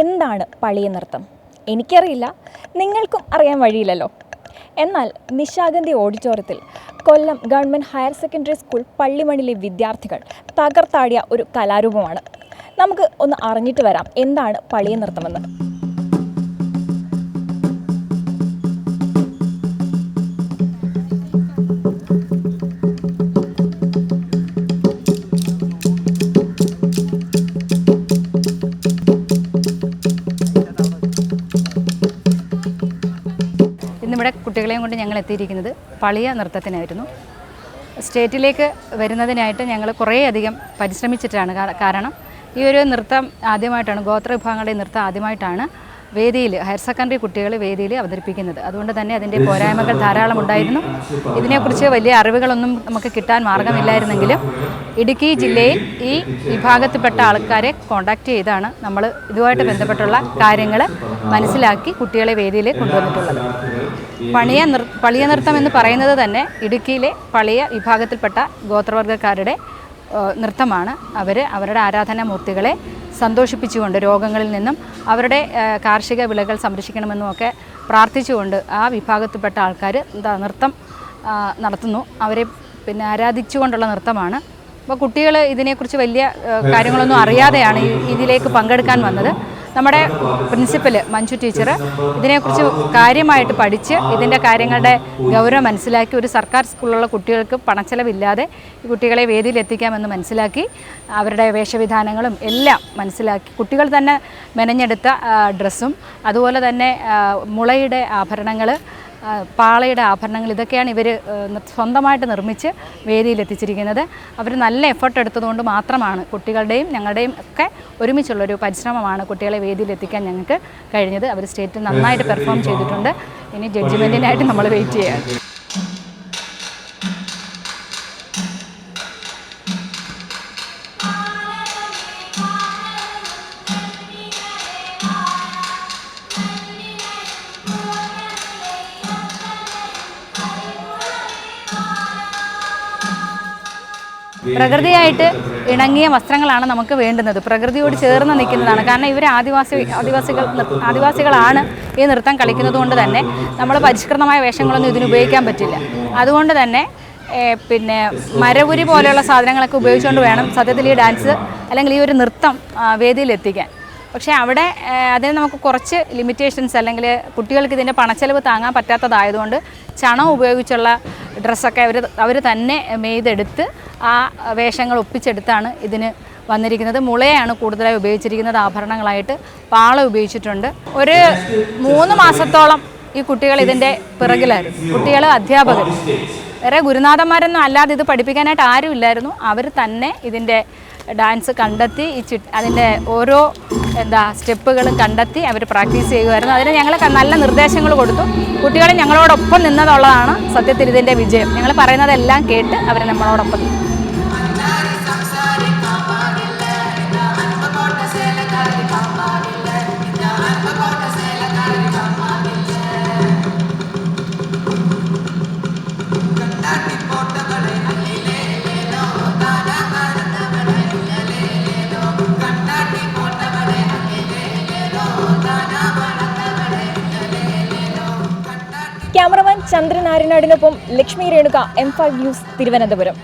എന്താണ് പളിയ നൃത്തം? എനിക്കറിയില്ല, നിങ്ങൾക്കും അറിയാൻ വഴിയില്ലല്ലോ. എന്നാൽ നിശാഗന്ധി ഓഡിറ്റോറിയത്തിൽ കൊല്ലം ഗവൺമെൻറ് ഹയർ സെക്കൻഡറി സ്കൂൾ പള്ളിമണിലെ വിദ്യാർത്ഥികൾ തകർത്താടിയ ഒരു കലാരൂപമാണ്. നമുക്ക് ഒന്ന് അറിഞ്ഞിട്ട് വരാം എന്താണ് പളിയ നൃത്തമെന്ന്. ഇന്നിവിടെ കുട്ടികളെയും കൊണ്ട് ഞങ്ങൾ എത്തിയിരിക്കുന്നത് പളിയ നൃത്തത്തിനായിരുന്നു. സ്റ്റേറ്റിലേക്ക് വരുന്നതിനായിട്ട് ഞങ്ങൾ കുറേയധികം പരിശ്രമിച്ചിട്ടാണ്. കാരണം ഈ ഒരു നൃത്തം ആദ്യമായിട്ടാണ്, ഗോത്ര വിഭാഗങ്ങളുടെ നൃത്തം ആദ്യമായിട്ടാണ് വേദിയിൽ, ഹയർ സെക്കൻഡറി കുട്ടികൾ വേദിയിൽ അവതരിപ്പിക്കുന്നത്. അതുകൊണ്ട് തന്നെ അതിൻ്റെ പോരായ്മകൾ ധാരാളം ഉണ്ടായിരുന്നു. ഇതിനെക്കുറിച്ച് വലിയ അറിവുകളൊന്നും നമുക്ക് കിട്ടാൻ മാർഗമില്ലായിരുന്നെങ്കിലും ഇടുക്കി ജില്ലയിൽ ഈ വിഭാഗത്തിൽപ്പെട്ട ആൾക്കാരെ കോൺടാക്റ്റ് ചെയ്താണ് നമ്മൾ ഇതുമായിട്ട് ബന്ധപ്പെട്ടുള്ള കാര്യങ്ങൾ മനസ്സിലാക്കി കുട്ടികളെ വേദിയിൽ കൊണ്ടുവന്നിട്ടുള്ളത്. പളിയ നൃത്തം എന്ന് പറയുന്നത് തന്നെ ഇടുക്കിയിലെ പളിയ വിഭാഗത്തിൽപ്പെട്ട ഗോത്രവർഗ്ഗക്കാരുടെ നൃത്തമാണ്. അവരുടെ ആരാധനാമൂർത്തികളെ സന്തോഷിപ്പിച്ചുകൊണ്ട് രോഗങ്ങളിൽ നിന്നും അവരുടെ കാർഷിക വിളകൾ സംരക്ഷിക്കണമെന്നുമൊക്കെ പ്രാർത്ഥിച്ചുകൊണ്ട് ആ വിഭാഗത്തിൽപ്പെട്ട ആൾക്കാർ നൃത്തം നടത്തുന്നു. അവരെ ആരാധിച്ചുകൊണ്ടുള്ള നൃത്തമാണ്. അപ്പോൾ കുട്ടികൾ ഇതിനെക്കുറിച്ച് വലിയ കാര്യങ്ങളൊന്നും അറിയാതെയാണ് ഇതിലേക്ക് പങ്കെടുക്കാൻ വന്നത്. നമ്മുടെ പ്രിൻസിപ്പൽ മഞ്ജു ടീച്ചർ ഇതിനെക്കുറിച്ച് കാര്യമായിട്ട് പഠിച്ച് ഇതിൻ്റെ കാര്യങ്ങളുടെ ഗൗരവം മനസ്സിലാക്കി ഒരു സർക്കാർ സ്കൂളിലുള്ള കുട്ടികൾക്ക് പണച്ചെലവില്ലാതെ ഈ കുട്ടികളെ വേദിയിൽ എത്തിക്കാമെന്ന് മനസ്സിലാക്കി അവരുടെ വേഷവിധാനങ്ങളും എല്ലാം മനസ്സിലാക്കി കുട്ടികൾ തന്നെ മെനഞ്ഞെടുത്ത ഡ്രസ്സും അതുപോലെ തന്നെ മുളയുടെ ആഭരണങ്ങൾ, പാളയുടെ ആഭരണങ്ങൾ, ഇതൊക്കെയാണ് ഇവർ സ്വന്തമായിട്ട് നിർമ്മിച്ച് വേദിയിലെത്തിച്ചിരിക്കുന്നത്. അവർ നല്ല എഫർട്ട് എടുത്തതുകൊണ്ട് മാത്രമാണ് കുട്ടികളുടെയും ഞങ്ങളുടെയും ഒക്കെ ഒരുമിച്ചുള്ളൊരു പരിശ്രമമാണ് കുട്ടികളെ വേദിയിലെത്തിക്കാൻ ഞങ്ങൾക്ക് കഴിഞ്ഞത്. അവർ സ്റ്റേറ്റിൽ നന്നായിട്ട് പെർഫോം ചെയ്തിട്ടുണ്ട്. ഇനി ജഡ്ജ്മെൻറ്റിനായിട്ട് നമ്മൾ വെയിറ്റ് ചെയ്യാം. പ്രകൃതിയായിട്ട് ഇണങ്ങിയ വസ്ത്രങ്ങളാണ് നമുക്ക് വേണ്ടുന്നത്. പ്രകൃതിയോട് ചേർന്ന് നിൽക്കുന്നതാണ്. കാരണം ഇവർ ആദിവാസികളാണ് ഈ നൃത്തം കളിക്കുന്നത് കൊണ്ട് തന്നെ നമ്മൾ പരിഷ്കൃതമായ വേഷങ്ങളൊന്നും ഇതിന് ഉപയോഗിക്കാൻ പറ്റില്ല. അതുകൊണ്ട് തന്നെ മരവുരി പോലെയുള്ള സാധനങ്ങളൊക്കെ ഉപയോഗിച്ചുകൊണ്ട് വേണം സത്യത്തിൽ ഈ ഡാൻസ് അല്ലെങ്കിൽ ഈ ഒരു നൃത്തം വേദിയിലെത്തിക്കാൻ. പക്ഷേ അവിടെ അതിന് നമുക്ക് കുറച്ച് ലിമിറ്റേഷൻസ്, അല്ലെങ്കിൽ കുട്ടികൾക്ക് ഇതിൻ്റെ പണച്ചെലവ് താങ്ങാൻ പറ്റാത്തതായതുകൊണ്ട് ചണം ഉപയോഗിച്ചുള്ള ഡ്രസ്സൊക്കെ അവർ തന്നെ നെയ്തെടുത്ത് ആ വേഷങ്ങൾ ഒപ്പിച്ചെടുത്താണ് ഇതിന് വന്നിരിക്കുന്നത്. മുളയാണ് കൂടുതലായി ഉപയോഗിച്ചിരിക്കുന്നത്. ആഭരണങ്ങളായിട്ട് പാള ഉപയോഗിച്ചിട്ടുണ്ട്. ഒരു 3 മാസത്തോളം ഈ കുട്ടികൾ ഇതിൻ്റെ പിറകിലായിരുന്നു. കുട്ടികൾ, അധ്യാപകർ, വേറെ ഗുരുനാഥന്മാരൊന്നും അല്ലാതെ ഇത് പഠിപ്പിക്കാനായിട്ട് ആരും ഇല്ലായിരുന്നു. അവർ തന്നെ ഇതിൻ്റെ ഡാൻസ് കണ്ടെത്തി അതിൻ്റെ ഓരോ സ്റ്റെപ്പുകളും കണ്ടെത്തി അവർ പ്രാക്ടീസ് ചെയ്യുമായിരുന്നു. അതിന് ഞങ്ങൾ നല്ല നിർദ്ദേശങ്ങൾ കൊടുത്തു. കുട്ടികൾ ഞങ്ങളോടൊപ്പം നിന്നതുള്ളതാണ് സത്യത്തിൽ ഇതിൻ്റെ വിജയം. ഞങ്ങൾ പറയുന്നതെല്ലാം കേട്ട് അവർ നമ്മളോടൊപ്പം നിന്നു. ക്യാമറമാൻ ചന്ദ്രൻ ആര്യനാടിനൊപ്പം ലക്ഷ്മി രേണുക, M5 ന്യൂസ്, തിരുവനന്തപുരം.